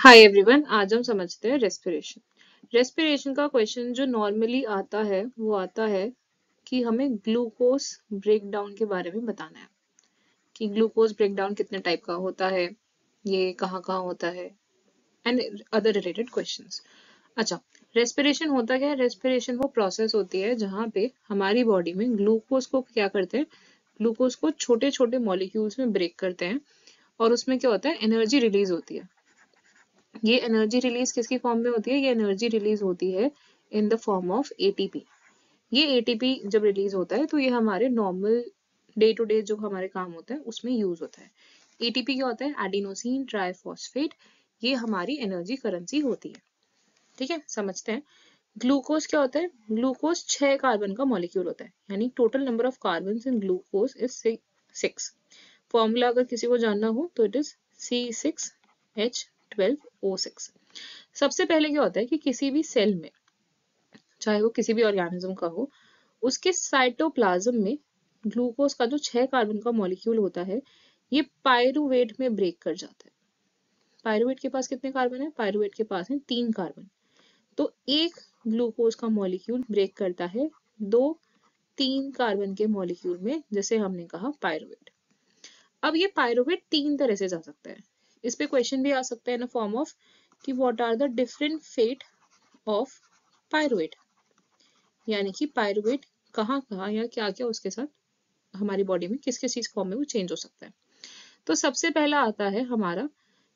Hi everyone, आज हम समझते हैं रेस्पिरेशन। रेस्पिरेशन का क्वेश्चन जो नॉर्मली आता है वो आता है कि हमें ग्लूकोज ब्रेकडाउन के बारे में बताना है कि ग्लूकोज ब्रेकडाउन कितने टाइप का होता है, ये कहाँ कहाँ होता है एंड अदर रिलेटेड क्वेश्चंस। अच्छा, रेस्पिरेशन होता क्या है? रेस्पिरेशन वो प्रोसेस होती है जहाँ पे हमारी बॉडी में ग्लूकोज को क्या करते हैं, ग्लूकोज को छोटे छोटे मॉलिक्यूल्स में ब्रेक करते हैं और उसमें क्या होता है, एनर्जी रिलीज होती है। ये एनर्जी रिलीज किसकी फॉर्म में होती है? ये एनर्जी रिलीज होती है in the form of ATP. ये एटीपी जब रिलीज होता है तो ये हमारे नॉर्मल डे टू डे जो हमारे काम होता है उसमें यूज होता है। एटीपी क्या होता है? Adenosine triphosphate. ये हमारी एनर्जी करेंसी होती है। ठीक है, समझते हैं। ग्लूकोज क्या होता है? ग्लूकोज 6 कार्बन का मॉलिक्यूल होता है, यानी total number of carbon in glucose is 6। Formula अगर किसी को जानना हो तो इट इज C6H12O6। सबसे पहले क्या होता है कि किसी भी सेल में, चाहे वो किसी भी ऑर्गेनिज्म का हो, उसके साइटोप्लाज्म में ग्लूकोज का जो 6 कार्बन का मॉलिक्यूल होता है ये पायरुवेट में ब्रेक कर जाता है। पायरुवेट के पास कितने कार्बन है? पायरुवेट के पास है 3 कार्बन। तो एक ग्लूकोज का मॉलिक्यूल ब्रेक करता है दो 3 कार्बन के मॉलिक्यूल में, जैसे हमने कहा पायरुवेट। अब ये पायरुवेट 3 तरह से जा सकता है। इस पे क्वेश्चन भी आ सकता है इन फॉर्म ऑफ कि what are the different fate of pyruvate, यानी कि पायरुवेट कहाँ कहाँ या क्या क्या उसके साथ हमारी बॉडी में किस किस चीज फॉर्म में वो चेंज हो सकता है। तो सबसे पहला आता है हमारा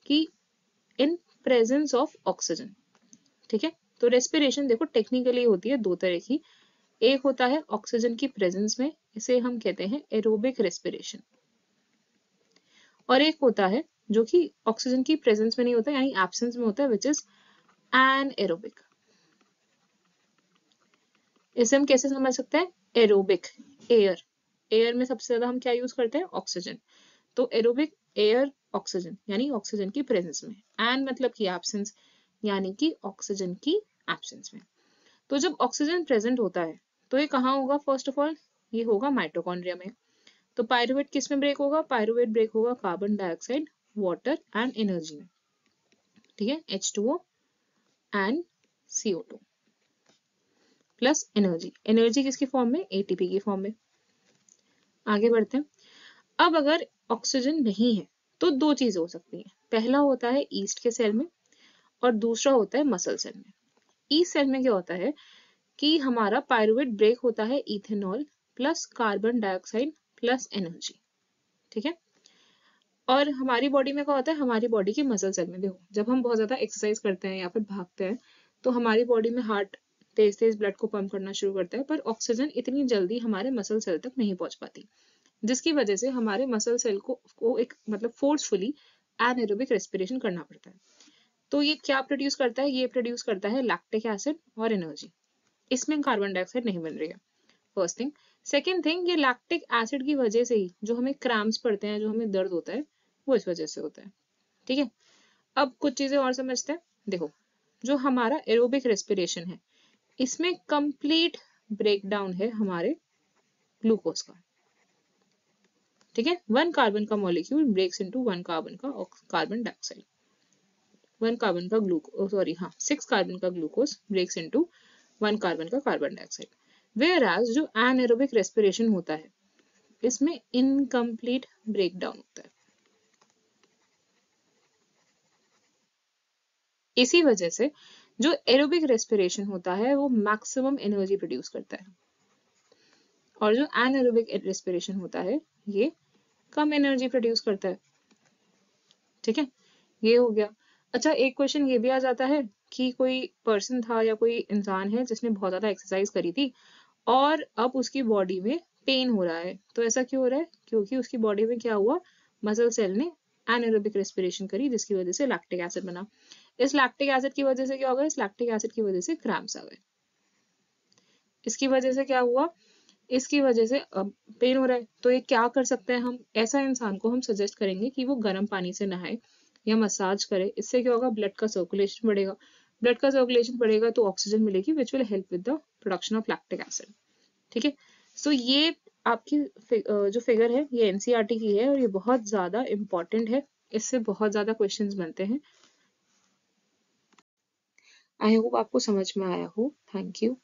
कि इन प्रेजेंस ऑफ ऑक्सीजन। ठीक है, तो रेस्पिरेशन देखो टेक्निकली होती है दो तरह की। एक होता है ऑक्सीजन की प्रेजेंस में, इसे हम कहते हैं एरोबिक रेस्पिरेशन। और एक होता है जो कि ऑक्सीजन की प्रेजेंस में नहीं होता, यानी एब्सेंस में होता है, विच इज एनएरोबिक। इसे हम कैसे समझ सकते हैं? एरोबिक एयर, एयर में सबसे ज्यादा हम क्या यूज करते हैं? ऑक्सीजन। तो एरोबिक एयर ऑक्सीजन, यानी ऑक्सीजन की प्रेजेंस में। एन मतलब की एब्सेंस, यानी कि ऑक्सीजन की एब्सेंस में। तो जब ऑक्सीजन प्रेजेंट होता है तो ये कहाँ होगा? फर्स्ट ऑफ ऑल ये होगा माइटोकॉन्ड्रिया में। तो पायरुवेट किस में ब्रेक होगा? पायरुवेट ब्रेक होगा carbon dioxide, water and energy में। ठीक है, H2O and CO2 plus energy. Energy किसकी फॉर्म में? एटीपी की फॉर्म में। आगे बढ़ते हैं। अब अगर ऑक्सीजन नहीं है तो दो चीजें हो सकती हैं। पहला होता है ईस्ट के सेल में और दूसरा होता है मसल सेल में। ईस्ट सेल में क्या होता है कि हमारा पायरुवेट ब्रेक होता है ethanol plus carbon dioxide plus energy. ठीक है, और हमारी बॉडी में क्या होता है? हमारी बॉडी की मसल सेल में देखो, जब हम बहुत ज्यादा एक्सरसाइज करते हैं या फिर भागते हैं तो हमारी बॉडी में हार्ट तेज तेज ब्लड को पंप करना शुरू करता है, पर ऑक्सीजन इतनी जल्दी हमारे मसल सेल तक नहीं पहुंच पाती, जिसकी वजह से हमारे मसल सेल को एक मतलब फोर्सफुली एनारोबिक रेस्पिरेशन करना पड़ता है। तो ये क्या प्रोड्यूस करता है? ये प्रोड्यूस करता है लैक्टिक एसिड और एनर्जी। इसमें कार्बन डाइऑक्साइड नहीं बन रही है, फर्स्ट थिंग। सेकेंड थिंग, ये लैक्टिक एसिड की वजह से ही जो हमें क्रैम्प्स पड़ते हैं, जो हमें दर्द होता है, वो इस वजह से होता है। ठीक है, अब कुछ चीजें और समझते हैं। देखो, जो हमारा एरोबिक रेस्पिरेशन है इसमें कंप्लीट ब्रेकडाउन है हमारे ग्लूकोज का। ठीक है, 1 कार्बन का मॉलिक्यूल ब्रेक्स इनटू 1 कार्बन का कार्बन डाइऑक्साइड, 1 कार्बन का ग्लूकोज, सॉरी हाँ, 6 कार्बन का ग्लूकोज ब्रेक्स इनटू 1 कार्बन का कार्बन डाइऑक्साइड। वेयर एज जो एनएरोबिक रेस्पिरेशन होता है इसमें इनकम्प्लीट ब्रेकडाउन होता है। इसी वजह से जो एरोबिक रेस्पिरेशन होता है वो मैक्सिमम एनर्जी प्रोड्यूस करता है, और जो एनएरोबिक रेस्पिरेशन होता है ये कम एनर्जी प्रोड्यूस करता है। ठीक है, ये हो गया। अच्छा, एक क्वेश्चन ये भी आ जाता है कि कोई पर्सन था या कोई इंसान है जिसने बहुत ज्यादा एक्सरसाइज करी थी और अब उसकी बॉडी में पेन हो रहा है। तो ऐसा क्यों हो रहा है? क्योंकि उसकी बॉडी में क्या हुआ? मसल सेल ने एनारोबिक रेस्पिरेशन करी, जिसकी वजह से लैक्टिक एसिड बना। इस लैक्टिक एसिड की वजह से क्या होगा? इस लैक्टिक एसिड की वजह से क्रैम्प्स आ गए। इसकी वजह से क्या हुआ? इसकी वजह से अब पेन हो रहा है। तो ये क्या कर सकते हैं हम? ऐसा इंसान को हम सजेस्ट करेंगे कि वो गर्म पानी से नहाए या मसाज करे। इससे क्या होगा? ब्लड का सर्कुलेशन बढ़ेगा। ब्लड का सर्कुलेशन बढ़ेगा तो ऑक्सीजन मिलेगी, which will help with the production of lactic acid. ठीक है, सो ये आपकी जो फिगर है ये एनसीईआरटी की है और ये बहुत ज्यादा इंपॉर्टेंट है। इससे बहुत ज्यादा क्वेश्चंस बनते हैं। आई होप आपको समझ में आया हो। Thank you.